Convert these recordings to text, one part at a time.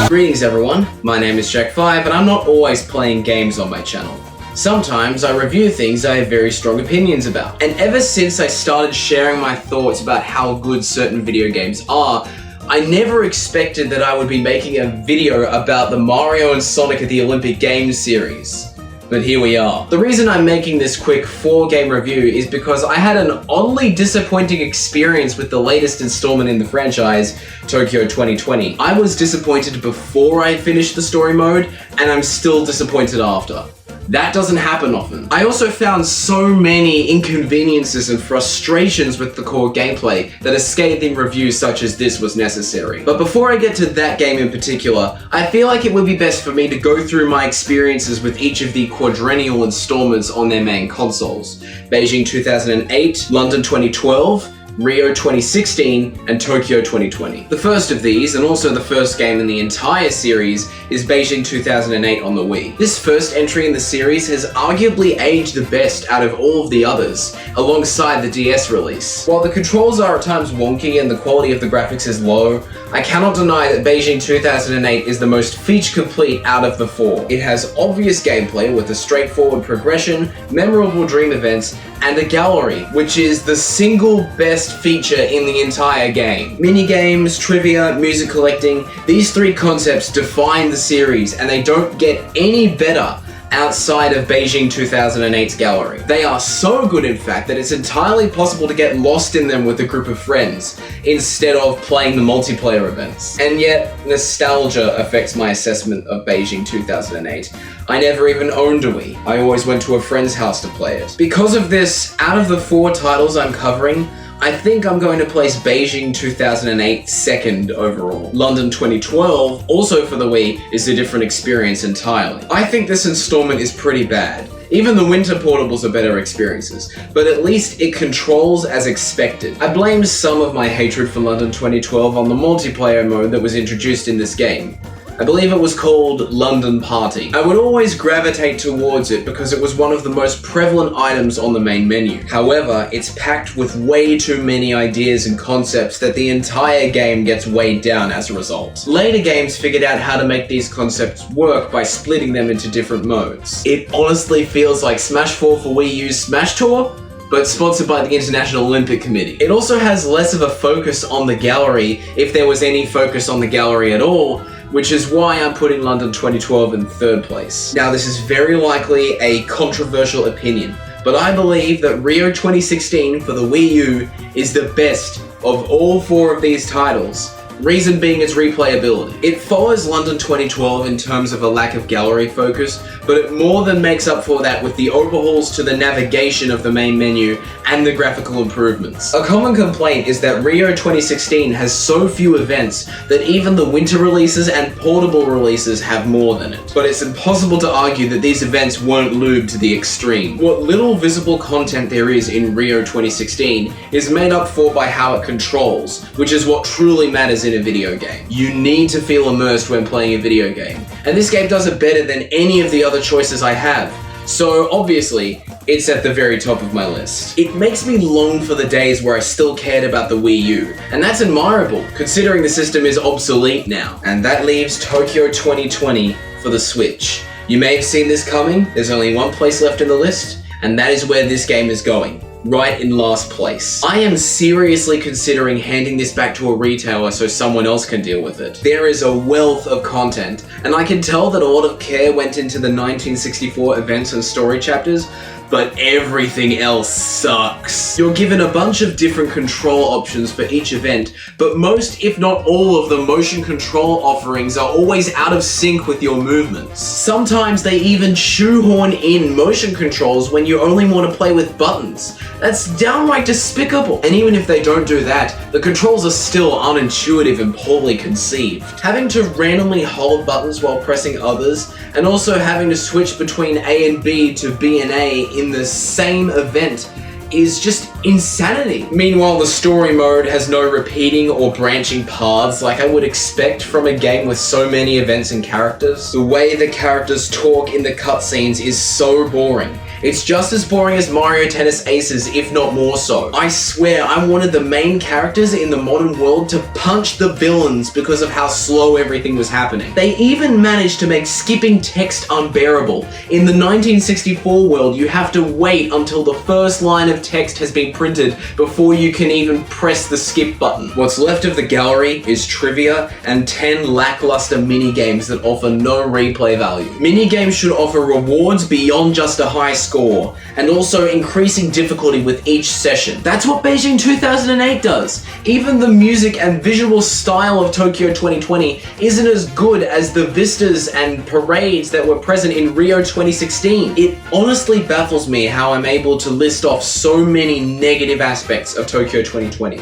Greetings everyone, my name is Jack5 and I'm not always playing games on my channel. Sometimes I review things I have very strong opinions about. And ever since I started sharing my thoughts about how good certain video games are, I never expected that I would be making a video about the Mario and Sonic at the Olympic Games series. But here we are. The reason I'm making this quick 4-game review is because I had an oddly disappointing experience with the latest installment in the franchise, Tokyo 2020. I was disappointed before I finished the story mode, and I'm still disappointed after. That doesn't happen often. I also found so many inconveniences and frustrations with the core gameplay that a scathing review such as this was necessary. But before I get to that game in particular, I feel like it would be best for me to go through my experiences with each of the quadrennial installments on their main consoles: Beijing 2008, London 2012, Rio 2016, and Tokyo 2020. The first of these, and also the first game in the entire series, is Beijing 2008 on the Wii. This first entry in the series has arguably aged the best out of all of the others, alongside the DS release. While the controls are at times wonky and the quality of the graphics is low, I cannot deny that Beijing 2008 is the most feature-complete out of the 4. It has obvious gameplay with a straightforward progression, memorable dream events, and a gallery, which is the single best feature in the entire game. Minigames, trivia, music collecting, these 3 concepts define the series, and they don't get any better outside of Beijing 2008's gallery. They are so good, in fact, that it's entirely possible to get lost in them with a group of friends, instead of playing the multiplayer events. And yet, nostalgia affects my assessment of Beijing 2008. I never even owned a Wii. I always went to a friend's house to play it. Because of this, out of the 4 titles I'm covering, I think I'm going to place Beijing 2008 second overall. London 2012, also for the Wii, is a different experience entirely. I think this installment is pretty bad. Even the winter portables are better experiences, but at least it controls as expected. I blame some of my hatred for London 2012 on the multiplayer mode that was introduced in this game. I believe it was called London Party. I would always gravitate towards it because it was one of the most prevalent items on the main menu. However, it's packed with way too many ideas and concepts that the entire game gets weighed down as a result. Later games figured out how to make these concepts work by splitting them into different modes. It honestly feels like Smash 4 for Wii U's Smash Tour, but sponsored by the International Olympic Committee. It also has less of a focus on the gallery, if there was any focus on the gallery at all, which is why I'm putting London 2012 in 3rd place. Now, this is very likely a controversial opinion, but I believe that Rio 2016 for the Wii U is the best of all 4 of these titles. Reason being its replayability. It follows London 2012 in terms of a lack of gallery focus, but it more than makes up for that with the overhauls to the navigation of the main menu and the graphical improvements. A common complaint is that Rio 2016 has so few events that even the winter releases and portable releases have more than it. But it's impossible to argue that these events weren't lubed to the extreme. What little visible content there is in Rio 2016 is made up for by how it controls, which is what truly matters in a video game. You need to feel immersed when playing a video game, and this game does it better than any of the other choices I have. So obviously, it's at the very top of my list. It makes me long for the days where I still cared about the Wii U, and that's admirable, considering the system is obsolete now. And that leaves Tokyo 2020 for the Switch. You may have seen this coming, there's only one place left in the list, and that is where this game is going. Right in last place. I am seriously considering handing this back to a retailer so someone else can deal with it. There is a wealth of content, and I can tell that a lot of care went into the 1964 events and story chapters, but everything else sucks. You're given a bunch of different control options for each event, but most, if not all, of the motion control offerings are always out of sync with your movements. Sometimes they even shoehorn in motion controls when you only want to play with buttons. That's downright despicable. And even if they don't do that, the controls are still unintuitive and poorly conceived. Having to randomly hold buttons while pressing others, and also having to switch between A and B to B and A in the same event is just insanity. Meanwhile, the story mode has no repeating or branching paths like I would expect from a game with so many events and characters. The way the characters talk in the cutscenes is so boring. It's just as boring as Mario Tennis Aces, if not more so. I swear, I wanted the main characters in the modern world to punch the villains because of how slow everything was happening. They even managed to make skipping text unbearable. In the 1964 world, you have to wait until the first line of text has been printed before you can even press the skip button. What's left of the gallery is trivia and 10 lackluster mini-games that offer no replay value. Mini-games should offer rewards beyond just a high score, and also increasing difficulty with each session. That's what Beijing 2008 does. Even the music and visual style of Tokyo 2020 isn't as good as the vistas and parades that were present in Rio 2016. It honestly baffles me how I'm able to list off so many negative aspects of Tokyo 2020.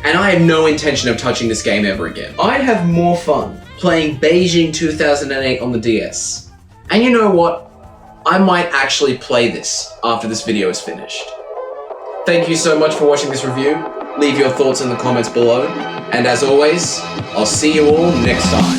And I have no intention of touching this game ever again. I'd have more fun playing Beijing 2008 on the DS. And you know what? I might actually play this after this video is finished. Thank you so much for watching this review. Leave your thoughts in the comments below. And as always, I'll see you all next time.